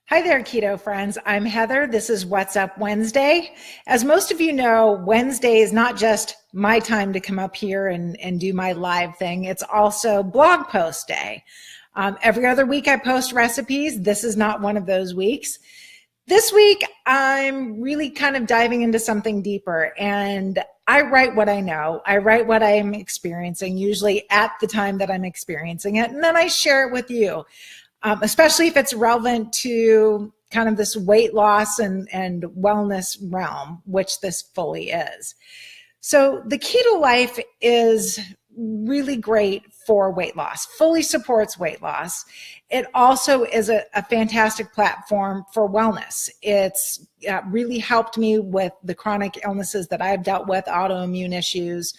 Hi there, keto friends. I'm Heather. This is What's Up Wednesday. As most of you know, Wednesday is not just my time to come up here and do my live thing. It's also blog post day. Every other week I post recipes. This is not one of those weeks. This week, I'm really kind of diving into something deeper, and I write what I know. I write what I'm experiencing, usually at the time that I'm experiencing it, and then I share it with you. Especially if it's relevant to kind of this weight loss and wellness realm, which this fully is. So the keto life is really great for weight loss, fully supports weight loss. It also is a fantastic platform for wellness. It's really helped me with the chronic illnesses that I've dealt with, autoimmune issues,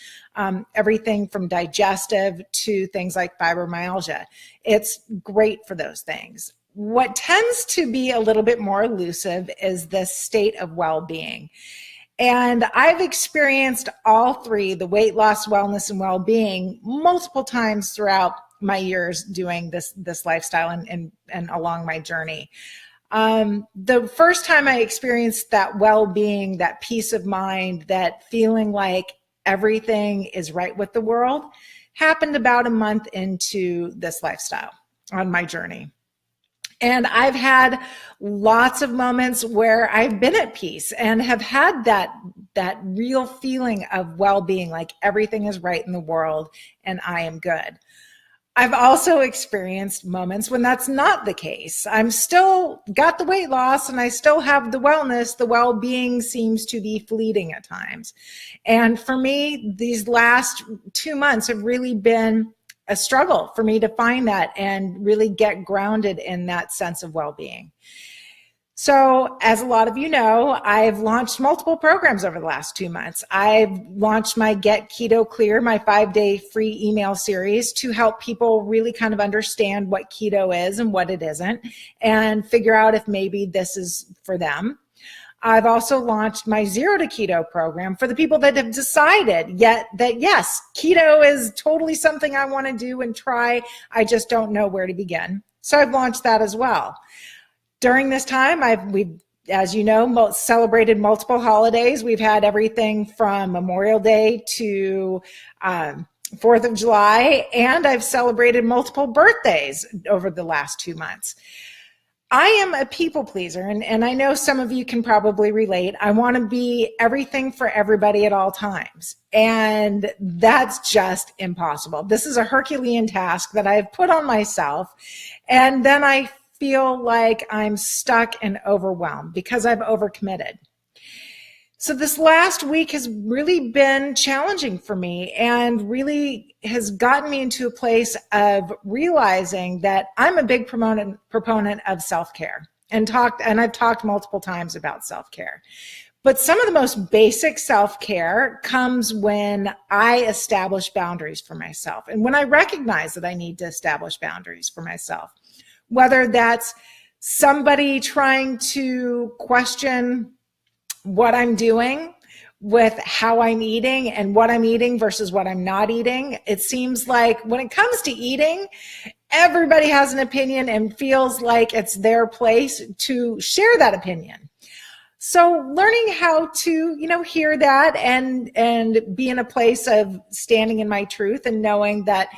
everything from digestive to things like fibromyalgia. It's great for those things. What tends to be a little bit more elusive is this state of well-being. And I've experienced all three, the weight loss, wellness, and well-being, multiple times throughout my years doing this lifestyle and along my journey. The first time I experienced that well-being, that peace of mind, that feeling like everything is right with the world, happened about a month into this lifestyle on my journey. And I've had lots of moments where I've been at peace and have had that real feeling of well-being, like everything is right in the world and I am good. I've also experienced moments when that's not the case. I'm still got the weight loss and I still have the wellness. The well-being seems to be fleeting at times. And for me, these last 2 months have really been a struggle for me to find that and really get grounded in that sense of well-being. So as a lot of you know, I've launched multiple programs over the last 2 months. I've launched my Get Keto Clear, my 5-day free email series to help people really kind of understand what keto is and what it isn't and figure out if maybe this is for them. I've also launched my Zero to Keto program for the people that have decided yet that yes, keto is totally something I want to do and try. I just don't know where to begin. So I've launched that as well. During this time, we've, as you know, celebrated multiple holidays. We've had everything from Memorial Day to 4th of July, and I've celebrated multiple birthdays over the last 2 months. I am a people pleaser, and I know some of you can probably relate. I want to be everything for everybody at all times, and that's just impossible. This is a Herculean task that I've put on myself, and then I feel like I'm stuck and overwhelmed because I've overcommitted. So this last week has really been challenging for me and really has gotten me into a place of realizing that I'm a big proponent of self-care and I've talked multiple times about self-care. But some of the most basic self-care comes when I establish boundaries for myself and when I recognize that I need to establish boundaries for myself, whether that's somebody trying to question what I'm doing with how I'm eating and what I'm eating versus what I'm not eating. It seems like when it comes to eating, everybody has an opinion and feels like it's their place to share that opinion. So learning how to, hear that and be in a place of standing in my truth and knowing that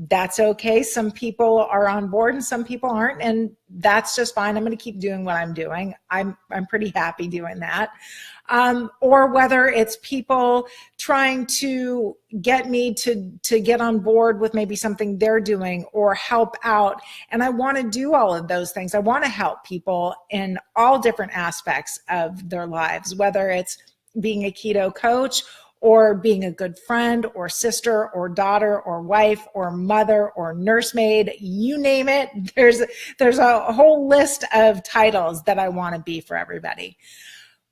that's okay. Some people are on board and some people aren't, and that's just fine. I'm going to keep doing what I'm doing. I'm pretty happy doing that. Or whether it's people trying to get me to get on board with maybe something they're doing or help out. And I want to do all of those things. I want to help people in all different aspects of their lives, whether it's being a keto coach or being a good friend or sister or daughter or wife or mother or nursemaid, you name it. There's a whole list of titles that I want to be for everybody.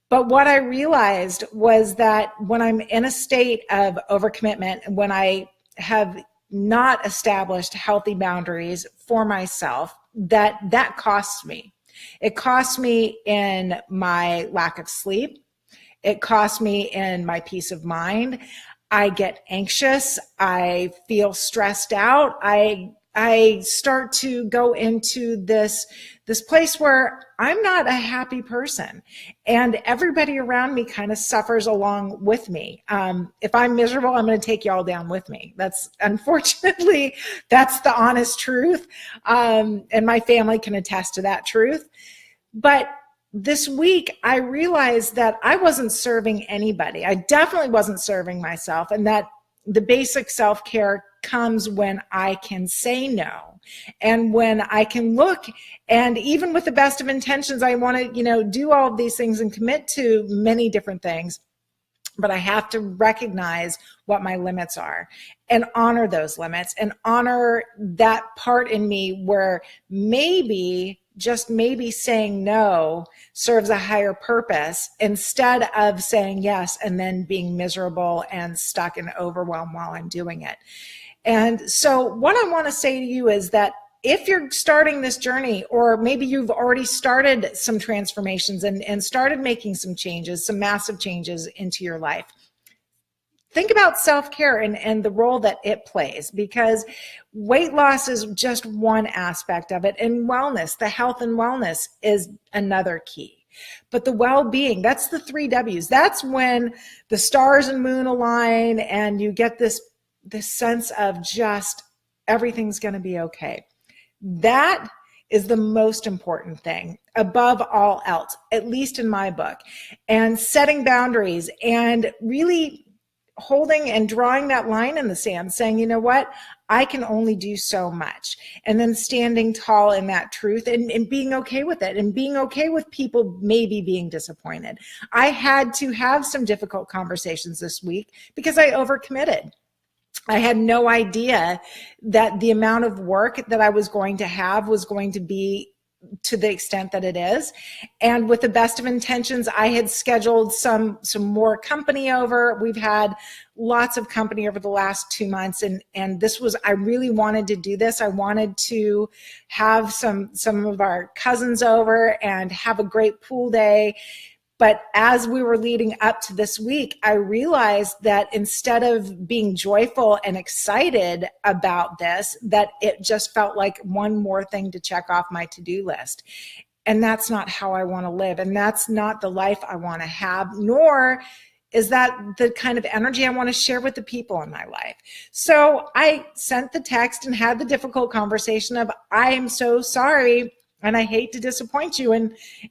But what I realized was that when I'm in a state of overcommitment, when I have not established healthy boundaries for myself, that costs me. It costs me in my lack of sleep. It costs me in my peace of mind. I get anxious. I feel stressed out. I I start to go into this place where I'm not a happy person, and everybody around me kind of suffers along with me. If I'm miserable, I'm going to take y'all down with me. That's unfortunately, that's the honest truth. And my family can attest to that truth. But this week, I realized that I wasn't serving anybody. I definitely wasn't serving myself, and that the basic self-care comes when I can say no, and when I can look, and even with the best of intentions, I want to, do all of these things and commit to many different things. But I have to recognize what my limits are and honor those limits and honor that part in me where maybe, just maybe, saying no serves a higher purpose instead of saying yes and then being miserable and stuck in overwhelm while I'm doing it. And so what I want to say to you is that if you're starting this journey, or maybe you've already started some transformations and started making some changes, some massive changes into your life, think about self-care and the role that it plays, because weight loss is just one aspect of it, and wellness, the health and wellness, is another key. But the well-being, that's the 3 W's. That's when the stars and moon align and you get this sense of just everything's going to be okay. That is the most important thing above all else, at least in my book. And setting boundaries and really holding and drawing that line in the sand, saying, you know what, I can only do so much. And then standing tall in that truth and being okay with it, and being okay with people maybe being disappointed. I had to have some difficult conversations this week because I overcommitted. I had no idea that the amount of work that I was going to have was going to be to the extent that it is. And with the best of intentions, I had scheduled some more company over. We've had lots of company over the last 2 months. And this was, I really wanted to do this. I wanted to have some of our cousins over and have a great pool day. But as we were leading up to this week, I realized that instead of being joyful and excited about this, that it just felt like one more thing to check off my to-do list. And that's not how I want to live. And that's not the life I want to have, nor is that the kind of energy I want to share with the people in my life. So I sent the text and had the difficult conversation of, I am so sorry, and I hate to disappoint you.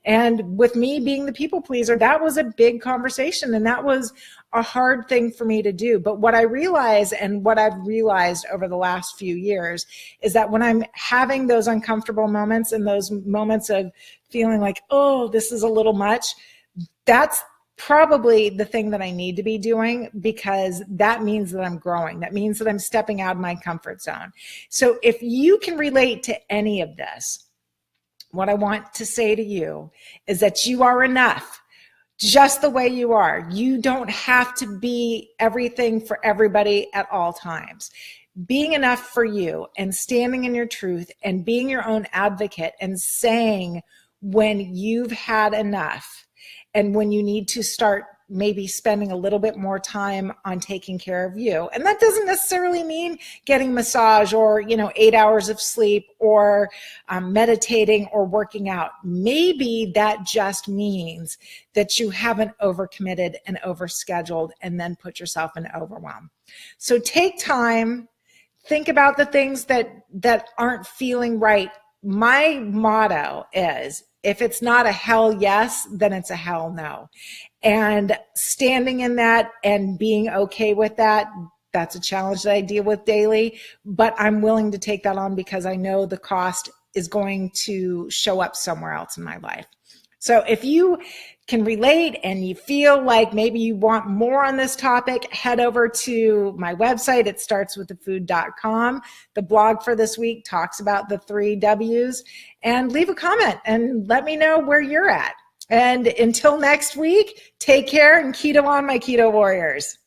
And with me being the people pleaser, that was a big conversation, and that was a hard thing for me to do. But what I realize, and what I've realized over the last few years, is that when I'm having those uncomfortable moments and those moments of feeling like, oh, this is a little much, that's probably the thing that I need to be doing, because that means that I'm growing. That means that I'm stepping out of my comfort zone. So if you can relate to any of this, what I want to say to you is that you are enough just the way you are. You don't have to be everything for everybody at all times. Being enough for you and standing in your truth and being your own advocate and saying when you've had enough and when you need to start maybe spending a little bit more time on taking care of you. And that doesn't necessarily mean getting massage or, 8 hours of sleep or meditating or working out. Maybe that just means that you haven't overcommitted and overscheduled and then put yourself in overwhelm. So take time, think about the things that aren't feeling right. My motto is, if it's not a hell yes, then it's a hell no. And standing in that and being okay with that, that's a challenge that I deal with daily, but I'm willing to take that on because I know the cost is going to show up somewhere else in my life. So if you can relate and you feel like maybe you want more on this topic, head over to my website. It startswiththefood.com. The blog for this week talks about the 3 W's, and leave a comment and let me know where you're at. And until next week, take care and keto on, my keto warriors.